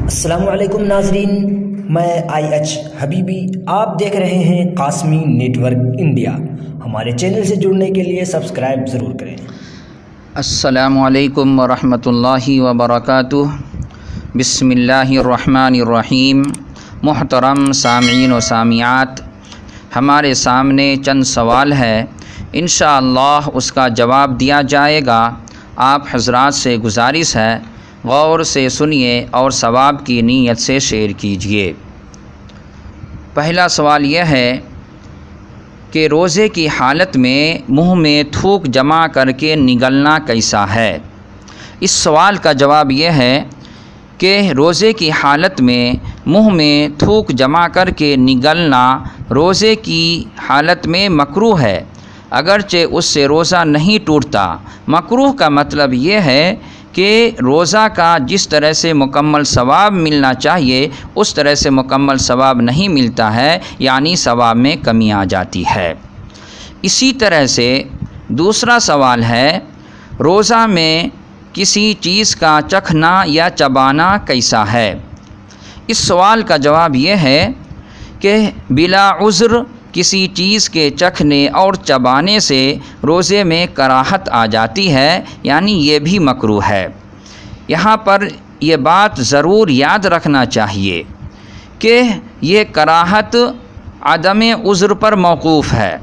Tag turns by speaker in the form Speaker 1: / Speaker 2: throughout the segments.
Speaker 1: السلام علیکم ناظرین، میں IH حبیبی، آپ دیکھ رہے ہیں قاسمی نیٹ ورک انڈیا۔ ہمارے چینل سے جڑنے کے لیے سبسکرائب ضرور کریں۔
Speaker 2: السلام علیکم ورحمۃ اللہ وبرکاتہ۔ بسم اللہ الرحمن الرحیم۔ محترم سامعین و سامعات، ہمارے سامنے چند سوال ہے، انشاءاللہ اس کا جواب دیا جائے گا۔ آپ حضرات سے گزارش ہے غور سے سنیے اور ثواب کی نیت سے شیئر کیجیے۔ پہلا سوال یہ ہے کہ روزے کی حالت میں منہ میں تھوک جمع کر کے نگلنا کیسا ہے؟ اس سوال کا جواب یہ ہے کہ روزے کی حالت میں منہ میں تھوک جمع کر کے نگلنا روزے کی حالت میں مکروہ ہے، اگرچہ اس سے روزہ نہیں ٹوٹتا۔ مکروہ کا مطلب یہ ہے کہ روزہ کا جس طرح سے مکمل ثواب ملنا چاہیے اس طرح سے مکمل ثواب نہیں ملتا ہے، یعنی ثواب میں کمی آ جاتی ہے۔ اسی طرح سے دوسرا سوال ہے، روزہ میں کسی چیز کا چکھنا یا چبانا کیسا ہے؟ اس سوال کا جواب یہ ہے کہ بلا عذر کسی چیز کے چکھنے اور چبانے سے روزے میں کراہت آ جاتی ہے، یعنی یہ بھی مکروہ ہے۔ یہاں پر یہ بات ضرور یاد رکھنا چاہیے کہ یہ کراہت عدم عذر پر موقوف ہے،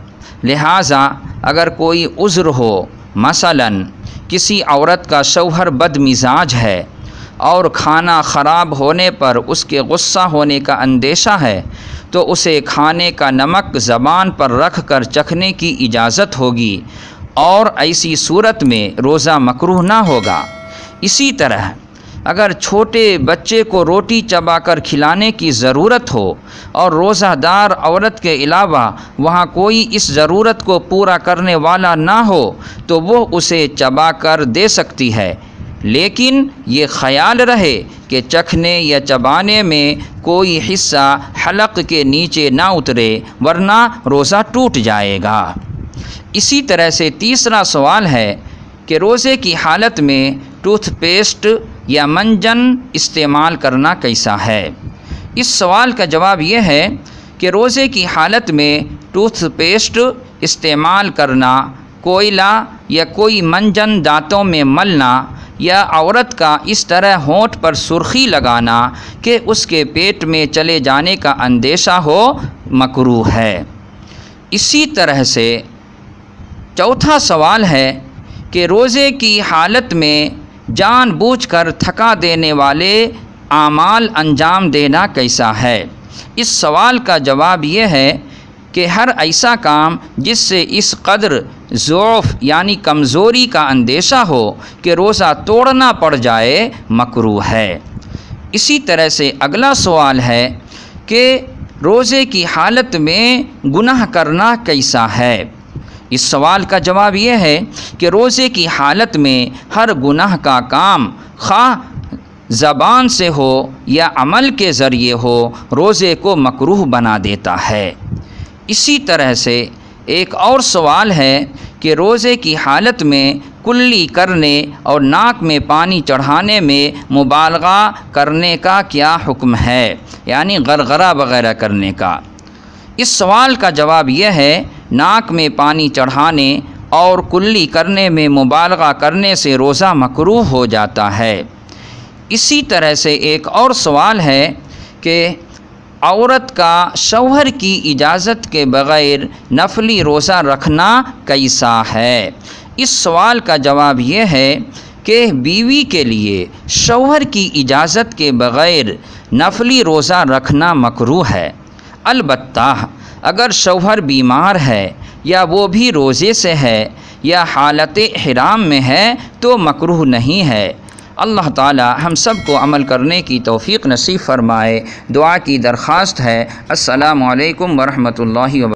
Speaker 2: لہٰذا اگر کوئی عذر ہو، مثلاً کسی عورت کا شوہر بد مزاج ہے اور کھانا خراب ہونے پر اس کے غصہ ہونے کا اندیشہ ہے، تو اسے کھانے کا نمک زبان پر رکھ کر چکھنے کی اجازت ہوگی، اور ایسی صورت میں روزہ مکروہ نہ ہوگا۔ اسی طرح اگر چھوٹے بچے کو روٹی چبا کر کھلانے کی ضرورت ہو اور روزہ دار عورت کے علاوہ وہاں کوئی اس ضرورت کو پورا کرنے والا نہ ہو تو وہ اسے چبا کر دے سکتی ہے، لیکن یہ خیال رہے کہ چکھنے یا چبانے میں کوئی حصہ حلق کے نیچے نہ اترے، ورنہ روزہ ٹوٹ جائے گا۔ اسی طرح سے تیسرا سوال ہے کہ روزے کی حالت میں ٹوتھ پیسٹ یا منجن استعمال کرنا کیسا ہے؟ اس سوال کا جواب یہ ہے کہ روزے کی حالت میں ٹوتھ پیسٹ استعمال کرنا، کوئلہ یا کوئی منجن دانتوں میں ملنا، یا عورت کا اس طرح ہونٹ پر سرخی لگانا کہ اس کے پیٹ میں چلے جانے کا اندیشہ ہو، مکروہ ہے۔ اسی طرح سے چوتھا سوال ہے کہ روزے کی حالت میں جان بوجھ کر تھکا دینے والے اعمال انجام دینا کیسا ہے؟ اس سوال کا جواب یہ ہے کہ ہر ایسا کام جس سے اس قدر ضعف یعنی کمزوری کا اندیشہ ہو کہ روزہ توڑنا پڑ جائے، مکروہ ہے۔ اسی طرح سے اگلا سوال ہے کہ روزے کی حالت میں گناہ کرنا کیسا ہے؟ اس سوال کا جواب یہ ہے کہ روزے کی حالت میں ہر گناہ کا کام، خواہ زبان سے ہو یا عمل کے ذریعے ہو، روزے کو مکروہ بنا دیتا ہے۔ اسی طرح سے ایک اور سوال ہے کہ روزے کی حالت میں کلی کرنے اور ناک میں پانی چڑھانے میں مبالغہ کرنے کا کیا حکم ہے، یعنی غرغرہ وغیرہ کرنے کا؟ اس سوال کا جواب یہ ہے، ناک میں پانی چڑھانے اور کلی کرنے میں مبالغہ کرنے سے روزہ مکروہ ہو جاتا ہے۔ اسی طرح سے ایک اور سوال ہے کہ عورت کا شوہر کی اجازت کے بغیر نفلی روزہ رکھنا کیسا ہے؟ اس سوال کا جواب یہ ہے کہ بیوی کے لیے شوہر کی اجازت کے بغیر نفلی روزہ رکھنا مکروہ ہے، البتہ اگر شوہر بیمار ہے یا وہ بھی روزے سے ہے یا حالت احرام میں ہے تو مکروہ نہیں ہے۔ اللہ تعالی ہم سب کو عمل کرنے کی توفیق نصیب فرمائے۔ دعا کی درخواست ہے۔ السلام علیکم ورحمۃ اللہ وبرکاتہ۔